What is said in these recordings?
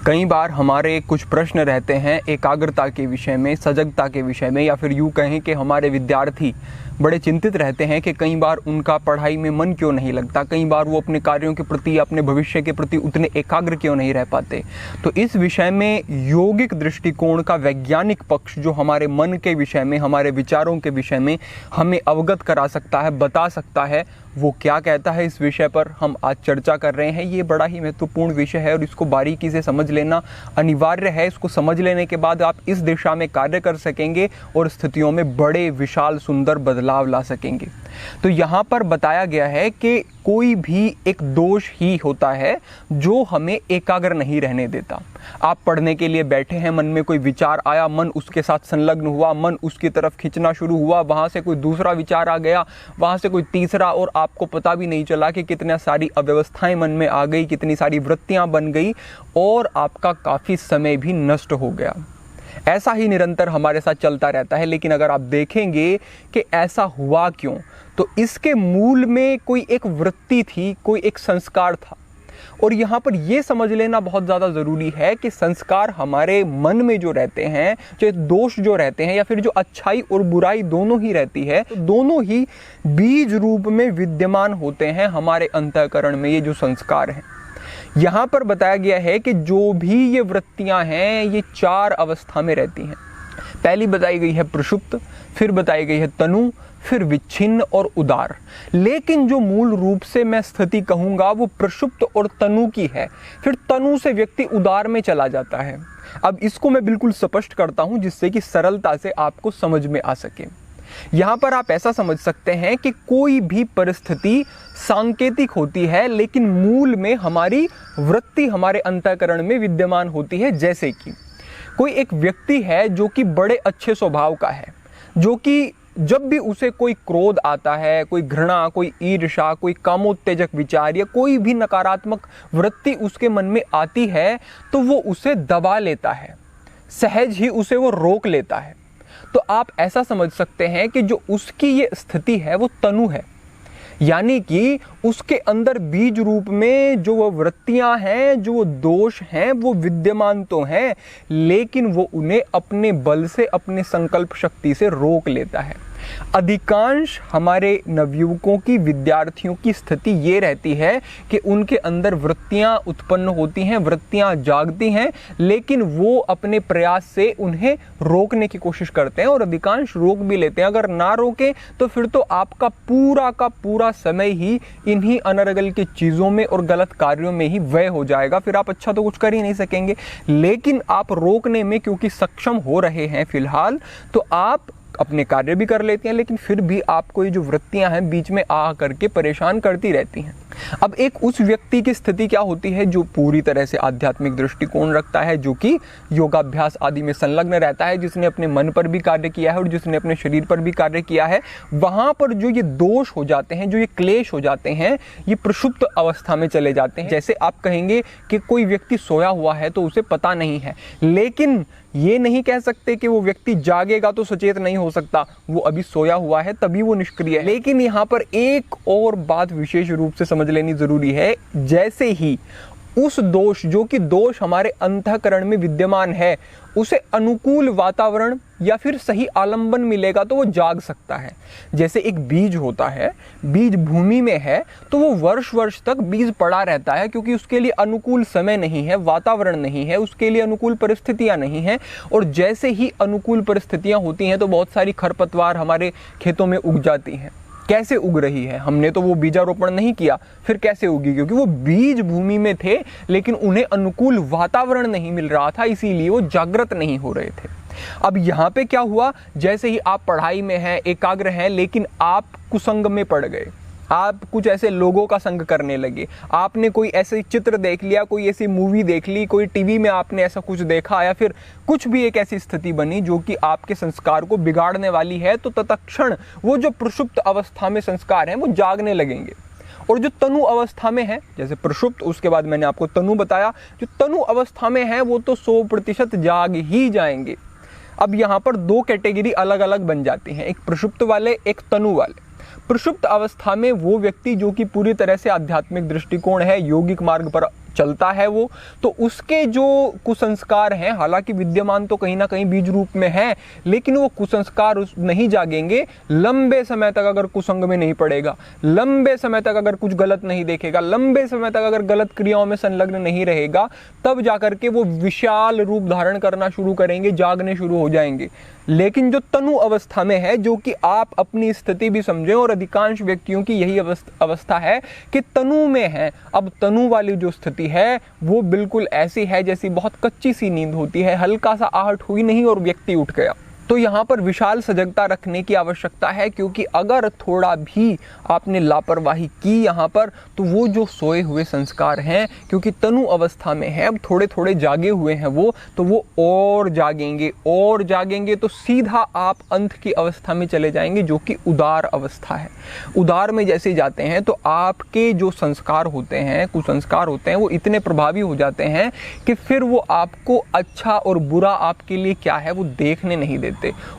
कई बार हमारे कुछ प्रश्न रहते हैं एकाग्रता के विषय में, सजगता के विषय में, या फिर यूँ कहें कि हमारे विद्यार्थी बड़े चिंतित रहते हैं कि कई बार उनका पढ़ाई में मन क्यों नहीं लगता, कई बार वो अपने कार्यों के प्रति, अपने भविष्य के प्रति उतने एकाग्र क्यों नहीं रह पाते। तो इस विषय में योगिक दृष्टिकोण का वैज्ञानिक पक्ष जो हमारे मन के विषय में, हमारे विचारों के विषय में हमें अवगत करा सकता है, बता सकता है, वो क्या कहता है, इस विषय पर हम आज चर्चा कर रहे हैं। ये बड़ा ही महत्वपूर्ण विषय है और इसको बारीकी से समझ लेना अनिवार्य है। इसको समझ लेने के बाद आप इस दिशा में कार्य कर सकेंगे और स्थितियों में बड़े विशाल सुंदर बदलाव ला सकेंगे। तो यहाँ पर बताया गया है कि कोई भी एक दोष ही होता है जो हमें एकाग्र नहीं रहने देता। आप पढ़ने के लिए बैठे हैं, मन में कोई विचार आया, मन उसके साथ संलग्न हुआ, मन उसकी तरफ खींचना शुरू हुआ, वहाँ से कोई दूसरा विचार आ गया, वहाँ से कोई तीसरा, और आपको पता भी नहीं चला कि कितनी सारी अव्यवस्थाएं मन में आ गई, कितनी सारी वृत्तियाँ बन गई और आपका काफ़ी समय भी नष्ट हो गया। ऐसा ही निरंतर हमारे साथ चलता रहता है। लेकिन अगर आप देखेंगे कि ऐसा हुआ क्यों, तो इसके मूल में कोई एक वृत्ति थी, कोई एक संस्कार था। और यहाँ पर यह समझ लेना बहुत ज़्यादा ज़रूरी है कि संस्कार हमारे मन में जो रहते हैं, जो दोष जो रहते हैं, या फिर जो अच्छाई और बुराई दोनों ही रहती है, तो दोनों ही बीज रूप में विद्यमान होते हैं हमारे अंतःकरण में। ये जो संस्कार हैं, यहाँ पर बताया गया है कि जो भी ये वृत्तियाँ हैं, ये चार अवस्था में रहती हैं। पहली बताई गई है प्रसुप्त, फिर बताई गई है तनु, फिर विच्छिन्न और उदार। लेकिन जो मूल रूप से मैं स्थिति कहूँगा वो प्रसुप्त और तनु की है। फिर तनु से व्यक्ति उदार में चला जाता है। अब इसको मैं बिल्कुल स्पष्ट करता हूँ जिससे कि सरलता से आपको समझ में आ सके। यहाँ पर आप ऐसा समझ सकते हैं कि कोई भी परिस्थिति सांकेतिक होती है, लेकिन मूल में हमारी वृत्ति हमारे अंतःकरण में विद्यमान होती है। जैसे कि कोई एक व्यक्ति है जो कि बड़े अच्छे स्वभाव का है, जो कि जब भी उसे कोई क्रोध आता है, कोई घृणा, कोई ईर्ष्या, कोई कामोत्तेजक विचार या कोई भी नकारात्मक वृत्ति उसके मन में आती है, तो वो उसे दबा लेता है, सहज ही उसे वो रोक लेता है। तो आप ऐसा समझ सकते हैं कि जो उसकी ये स्थिति है वो तनु है, यानी कि उसके अंदर बीज रूप में जो वो वृत्तियां हैं, जो वो दोष हैं, वो विद्यमान तो हैं, लेकिन वो उन्हें अपने बल से, अपने संकल्प शक्ति से रोक लेता है। अधिकांश हमारे नवयुवकों की, विद्यार्थियों की स्थिति ये रहती है कि उनके अंदर वृत्तियां उत्पन्न होती हैं, वृत्तियां जागती हैं, लेकिन वो अपने प्रयास से उन्हें रोकने की कोशिश करते हैं और अधिकांश रोक भी लेते हैं। अगर ना रोकें तो फिर तो आपका पूरा का पूरा समय ही इन्हीं अनर्गल की चीज़ों में और गलत कार्यों में ही व्यय हो जाएगा। फिर आप अच्छा तो कुछ कर ही नहीं सकेंगे। लेकिन आप रोकने में क्योंकि सक्षम हो रहे हैं फिलहाल, तो आप अपने कार्य भी कर लेते हैं, लेकिन फिर भी आपको ये जो वृत्तियां हैं बीच में आ करके परेशान करती रहती हैं। अब एक उस व्यक्ति की स्थिति क्या होती है जो पूरी तरह से आध्यात्मिक दृष्टिकोण रखता है, जो कि योगाभ्यास आदि में संलग्न रहता है, जिसने अपने मन पर भी कार्य किया है और जिसने अपने शरीर पर भी कार्य किया है। वहां पर जो ये दोष हो जाते हैं, जो ये क्लेश हो जाते हैं, ये प्रसुप्त अवस्था में चले जाते हैं। जैसे आप कहेंगे कि कोई व्यक्ति सोया हुआ है तो उसे पता नहीं है, लेकिन ये नहीं कह सकते कि वो व्यक्ति जागेगा तो सचेत नहीं हो सकता। वो अभी सोया हुआ है तभी वो निष्क्रिय है। लेकिन यहाँ पर एक और बात विशेष रूप से समझ लेनी जरूरी है। जैसे ही उस दोष, जो कि दोष हमारे अंतःकरण में विद्यमान है, उसे अनुकूल वातावरण या फिर सही आलंबन मिलेगा तो वो जाग सकता है। जैसे एक बीज होता है, बीज भूमि में है तो वो वर्ष वर्ष तक बीज पड़ा रहता है, क्योंकि उसके लिए अनुकूल समय नहीं है, वातावरण नहीं है, उसके लिए अनुकूल परिस्थितियां नहीं हैं। और जैसे ही अनुकूल परिस्थितियां होती हैं तो बहुत सारी खरपतवार हमारे खेतों में उग जाती हैं। कैसे उग रही है? हमने तो वो बीजारोपण नहीं किया, फिर कैसे उगी? क्योंकि वो बीज भूमि में थे, लेकिन उन्हें अनुकूल वातावरण नहीं मिल रहा था, इसीलिए वो जागृत नहीं हो रहे थे। अब यहाँ पे क्या हुआ? जैसे ही आप पढ़ाई में हैं, एकाग्र हैं, लेकिन आप कुसंग में पड़ गए, आप कुछ ऐसे लोगों का संग करने लगे, आपने कोई ऐसे चित्र देख लिया, कोई ऐसी मूवी देख ली, कोई टीवी में आपने ऐसा कुछ देखा, या फिर कुछ भी एक ऐसी स्थिति बनी जो कि आपके संस्कार को बिगाड़ने वाली है, तो तत्क्षण वो जो प्रसुप्त अवस्था में संस्कार हैं वो जागने लगेंगे। और जो तनु अवस्था में है, जैसे प्रसुप्त, उसके बाद मैंने आपको तनु बताया, जो तनु अवस्था में है वो तो 100% जाग ही जाएंगे। अब यहाँ पर दो कैटेगरी अलग अलग बन जाती हैं, एक प्रसुप्त वाले, एक तनु वाले। प्रसुप्त अवस्था में वो व्यक्ति जो कि पूरी तरह से आध्यात्मिक दृष्टिकोण है, यौगिक मार्ग पर चलता है वो, तो उसके जो कुसंस्कार हैं, हालांकि विद्यमान तो कहीं ना कहीं बीज रूप में है, लेकिन वो कुसंस्कार नहीं जागेंगे लंबे समय तक अगर कुसंग में नहीं पड़ेगा, लंबे समय तक अगर कुछ गलत नहीं देखेगा, लंबे समय तक अगर गलत क्रियाओं में संलग्न नहीं रहेगा, तब जाकर के वो विशाल रूप धारण करना शुरू करेंगे, जागने शुरू हो जाएंगे। लेकिन जो तनु अवस्था में है, जो कि आप अपनी स्थिति भी समझें, और अधिकांश व्यक्तियों की यही अवस्था है कि तनु में है। अब तनु वाली जो स्थिति है वो बिल्कुल ऐसी है जैसी बहुत कच्ची सी नींद होती है, हल्का सा आहट हुई नहीं और व्यक्ति उठ गया। तो यहाँ पर विशाल सजगता रखने की आवश्यकता है, क्योंकि अगर थोड़ा भी आपने लापरवाही की यहाँ पर, तो वो जो सोए हुए संस्कार हैं, क्योंकि तनु अवस्था में है, अब थोड़े थोड़े जागे हुए हैं वो, तो वो और जागेंगे तो सीधा आप अंत की अवस्था में चले जाएंगे, जो कि उदार अवस्था है। उदार में जैसे जाते हैं तो आपके जो संस्कार होते हैं, कुसंस्कार होते हैं, वो इतने प्रभावी हो जाते हैं कि फिर वो आपको अच्छा और बुरा आपके लिए क्या है वो देखने नहीं देते,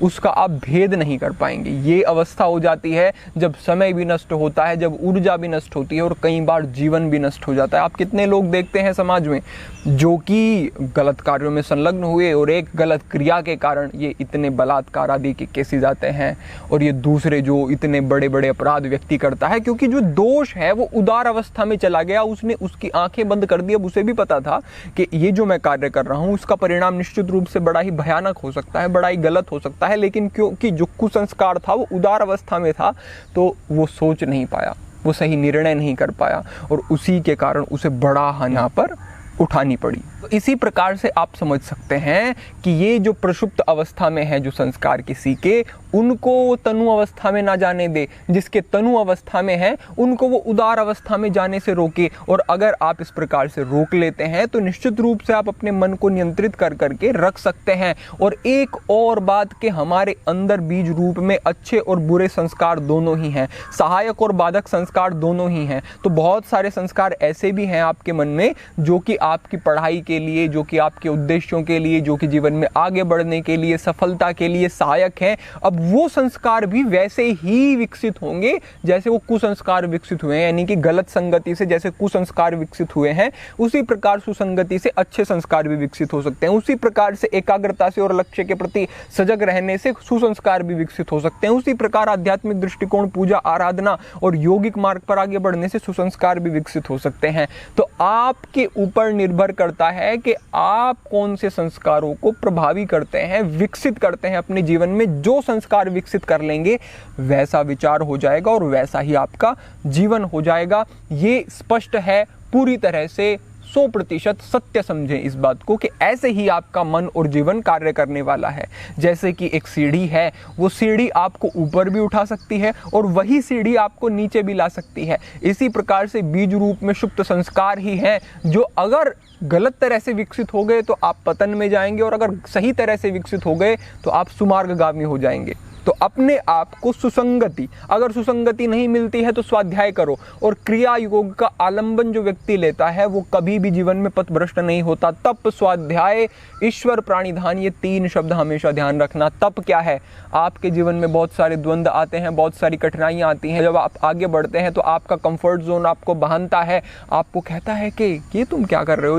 उसका आप भेद नहीं कर पाएंगे। ये अवस्था हो जाती है जब समय भी नष्ट होता है, जब ऊर्जा भी नष्ट होती है, और कई बार जीवन भी नष्ट हो जाता है। आप कितने लोग देखते हैं समाज में जो कि गलत कार्यों में संलग्न हुए और एक गलत क्रिया के कारण ये इतने बलात्कार आदि के केसेस आते हैं, और ये दूसरे जो इतने बड़े बड़े अपराध व्यक्ति करता है, क्योंकि जो दोष है वो उदार अवस्था में चला गया, उसने उसकी आंखें बंद कर दी। अब उसे भी पता था कि ये जो मैं कार्य कर रहा हूँ उसका परिणाम निश्चित रूप से बड़ा ही भयानक हो सकता है, बड़ा ही गलत हो सकता है, लेकिन क्योंकि जो कुसंस्कार था वो उदार अवस्था में था, तो वो सोच नहीं पाया, वो सही निर्णय नहीं कर पाया, और उसी के कारण उसे बड़ा हानि यहाँ पर उठानी पड़ी। तो इसी प्रकार से आप समझ सकते हैं कि ये जो प्रसुप्त अवस्था में है जो संस्कार किसी के, उनको तनु अवस्था में ना जाने दे, जिसके तनु अवस्था में है उनको वो उदार अवस्था में जाने से रोके। और अगर आप इस प्रकार से रोक लेते हैं तो निश्चित रूप से आप अपने मन को नियंत्रित कर करके रख सकते हैं। और एक और बात कि हमारे अंदर बीज रूप में अच्छे और बुरे संस्कार दोनों ही हैं, सहायक और बाधक संस्कार दोनों ही हैं। तो बहुत सारे संस्कार ऐसे भी हैं आपके मन में जो कि आपकी पढ़ाई के लिए, जो कि आपके उद्देश्यों के लिए, जो कि जीवन में आगे बढ़ने के लिए, सफलता के लिए सहायक हैं। अब वो संस्कार भी वैसे ही विकसित होंगे जैसे वो कुसंस्कार विकसित हुए हैं, यानी कि गलत संगति से जैसे कुसंस्कार विकसित हुए हैं, उसी प्रकार सुसंगति से अच्छे संस्कार भी विकसित हो सकते हैं। उसी प्रकार से एकाग्रता से और लक्ष्य के प्रति सजग रहने से सुसंस्कार भी विकसित हो सकते हैं। उसी प्रकार आध्यात्मिक दृष्टिकोण, पूजा, आराधना और यौगिक मार्ग पर आगे बढ़ने से सुसंस्कार भी विकसित हो सकते हैं। तो आपके ऊपर निर्भर करता है कि आप कौन से संस्कारों को प्रभावी करते हैं, विकसित करते हैं अपने जीवन में। जो संस्कार विकसित कर लेंगे वैसा विचार हो जाएगा और वैसा ही आपका जीवन हो जाएगा। ये स्पष्ट है, पूरी तरह से 100% सत्य समझें इस बात को कि ऐसे ही आपका मन और जीवन कार्य करने वाला है। जैसे कि एक सीढ़ी है, वो सीढ़ी आपको ऊपर भी उठा सकती है और वही सीढ़ी आपको नीचे भी ला सकती है। इसी प्रकार से बीज रूप में सुप्त संस्कार ही हैं जो अगर गलत तरह से विकसित हो गए तो आप पतन में जाएंगे, और अगर सही तरह से विकसित हो गए तो आप सुमार्गगामी हो जाएंगे। तो अपने आप को सुसंगति, अगर सुसंगति नहीं मिलती है तो स्वाध्याय करो। और क्रिया योग का आलंबन जो व्यक्ति लेता है वो कभी भी जीवन में पथभ्रष्ट नहीं होता। तप, स्वाध्याय, ईश्वर, प्राणिधान, ये 3 शब्द हमेशा ध्यान रखना। तप क्या है? आपके जीवन में बहुत सारे द्वंद्व आते हैं, बहुत सारी कठिनाइयाँ आती हैं। जब आप आगे बढ़ते हैं तो आपका कंफर्ट जोन आपको बहानता है, आपको कहता है कि ये तुम क्या कर रहे हो,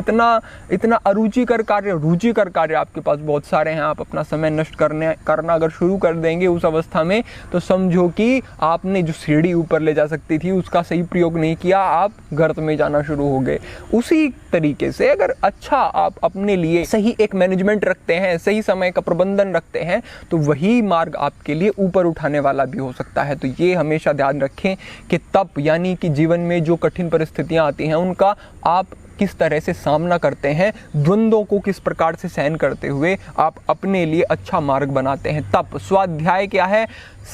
इतना अरुचिकर कार्य, रुचिकर कार्य आपके पास बहुत सारे हैं। आप अपना समय नष्ट करना अगर शुरू कर देंगे उस अवस्था में, तो समझो कि आपने जो सीढ़ी ऊपर ले जा सकती थी उसका सही प्रयोग नहीं किया, आप गर्त में जाना शुरू हो गए। उसी तरीके से अगर अच्छा आप अपने लिए सही एक मैनेजमेंट रखते हैं, सही समय का प्रबंधन रखते हैं, तो वही मार्ग आपके लिए ऊपर उठाने वाला भी हो सकता है। तो ये हमेशा ध्यान रखें कि तप, यानी कि जीवन में जो कठिन परिस्थितियां आती हैं उनका आप किस तरह से सामना करते हैं, द्वंद्वों को किस प्रकार से सहन करते हुए आप अपने लिए अच्छा मार्ग बनाते हैं। तप, स्वाध्याय क्या है?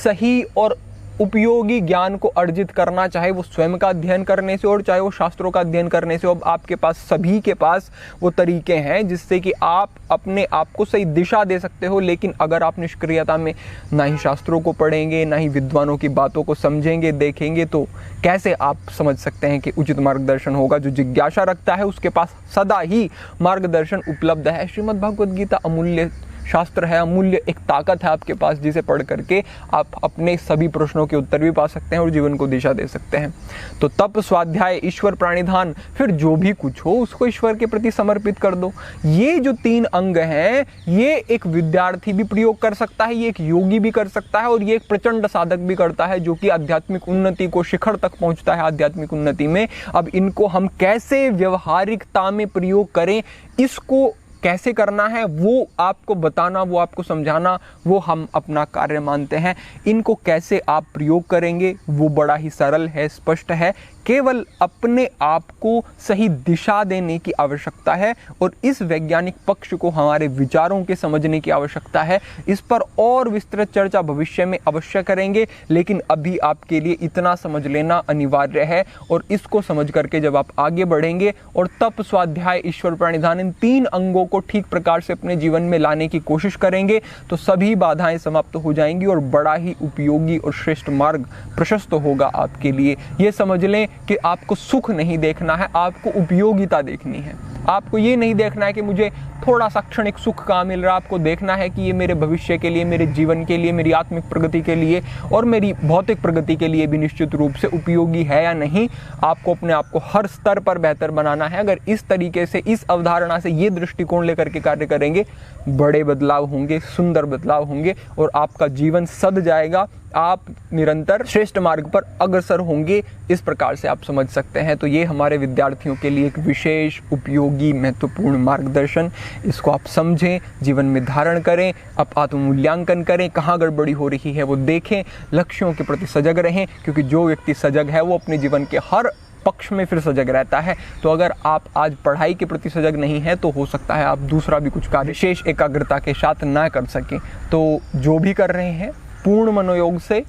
सही और उपयोगी ज्ञान को अर्जित करना, चाहे वो स्वयं का अध्ययन करने से और चाहे वो शास्त्रों का अध्ययन करने से। अब आपके पास, सभी के पास वो तरीके हैं जिससे कि आप अपने आप को सही दिशा दे सकते हो। लेकिन अगर आप निष्क्रियता में ना ही शास्त्रों को पढ़ेंगे, ना ही विद्वानों की बातों को समझेंगे, देखेंगे, तो कैसे आप समझ सकते हैं कि उचित मार्गदर्शन होगा? जो जिज्ञासा रखता है उसके पास सदा ही मार्गदर्शन उपलब्ध है। श्रीमद् भगवद गीता अमूल्य शास्त्र है, अमूल्य एक ताकत है आपके पास, जिसे पढ़ करके आप अपने सभी प्रश्नों के उत्तर भी पा सकते हैं और जीवन को दिशा दे सकते हैं। तो तप, स्वाध्याय, ईश्वर प्राणिधान, फिर जो भी कुछ हो उसको ईश्वर के प्रति समर्पित कर दो। ये जो 3 अंग हैं, ये एक विद्यार्थी भी प्रयोग कर सकता है, ये एक योगी भी कर सकता है और ये एक प्रचंड साधक भी करता है, जो कि आध्यात्मिक उन्नति को शिखर तक पहुंचता है आध्यात्मिक उन्नति में। अब इनको हम कैसे व्यवहारिकता में प्रयोग करें, इसको कैसे करना है, वो आपको बताना, वो आपको समझाना, वो हम अपना कार्य मानते हैं। इनको कैसे आप प्रयोग करेंगे वो बड़ा ही सरल है, स्पष्ट है। केवल अपने आप को सही दिशा देने की आवश्यकता है और इस वैज्ञानिक पक्ष को हमारे विचारों के समझने की आवश्यकता है। इस पर और विस्तृत चर्चा भविष्य में अवश्य करेंगे, लेकिन अभी आपके लिए इतना समझ लेना अनिवार्य है। और इसको समझ करके जब आप आगे बढ़ेंगे और तप, स्वाध्याय, ईश्वर प्रणिधान, इन 3 अंगों को ठीक प्रकार से अपने जीवन में लाने की कोशिश करेंगे तो सभी बाधाएं समाप्त हो जाएंगी और बड़ा ही उपयोगी और श्रेष्ठ मार्ग प्रशस्त होगा आपके लिए। ये समझ लें कि आपको सुख नहीं देखना है, आपको उपयोगिता देखनी है। आपको ये नहीं देखना है कि मुझे थोड़ा सा क्षणिक सुख कहाँ मिल रहा है, आपको देखना है कि ये मेरे भविष्य के लिए, मेरे जीवन के लिए, मेरी आत्मिक प्रगति के लिए और मेरी भौतिक प्रगति के लिए भी निश्चित रूप से उपयोगी है या नहीं। आपको अपने आप को हर स्तर पर बेहतर बनाना है। अगर इस तरीके से, इस अवधारणा से, ये दृष्टिकोण लेकर के कार्य करेंगे, बड़े बदलाव होंगे, सुंदर बदलाव होंगे और आपका जीवन सद जाएगा। आप निरंतर श्रेष्ठ मार्ग पर अग्रसर होंगे। इस प्रकार से आप समझ सकते हैं। तो ये हमारे विद्यार्थियों के लिए एक विशेष, उपयोगी, महत्वपूर्ण मार्गदर्शन। इसको आप समझें, जीवन में धारण करें, आप आत्ममूल्यांकन करें, कहाँ गड़बड़ी हो रही है वो देखें, लक्ष्यों के प्रति सजग रहें, क्योंकि जो व्यक्ति सजग है वो अपने जीवन के हर पक्ष में फिर सजग रहता है। तो अगर आप आज पढ़ाई के प्रति सजग नहीं है तो हो सकता है आप दूसरा भी कुछ कार्य विशेष एकाग्रता के साथ ना कर सकें। तो जो भी कर रहे हैं पूर्ण मनोयोग से,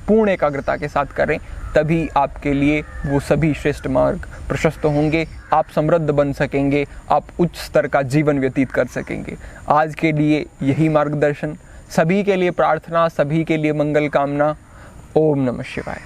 पूर्ण एकाग्रता के साथ करें, तभी आपके लिए वो सभी श्रेष्ठ मार्ग प्रशस्त होंगे। आप समृद्ध बन सकेंगे, आप उच्च स्तर का जीवन व्यतीत कर सकेंगे। आज के लिए यही मार्गदर्शन, सभी के लिए प्रार्थना, सभी के लिए मंगल कामना। ओम नमः शिवाय।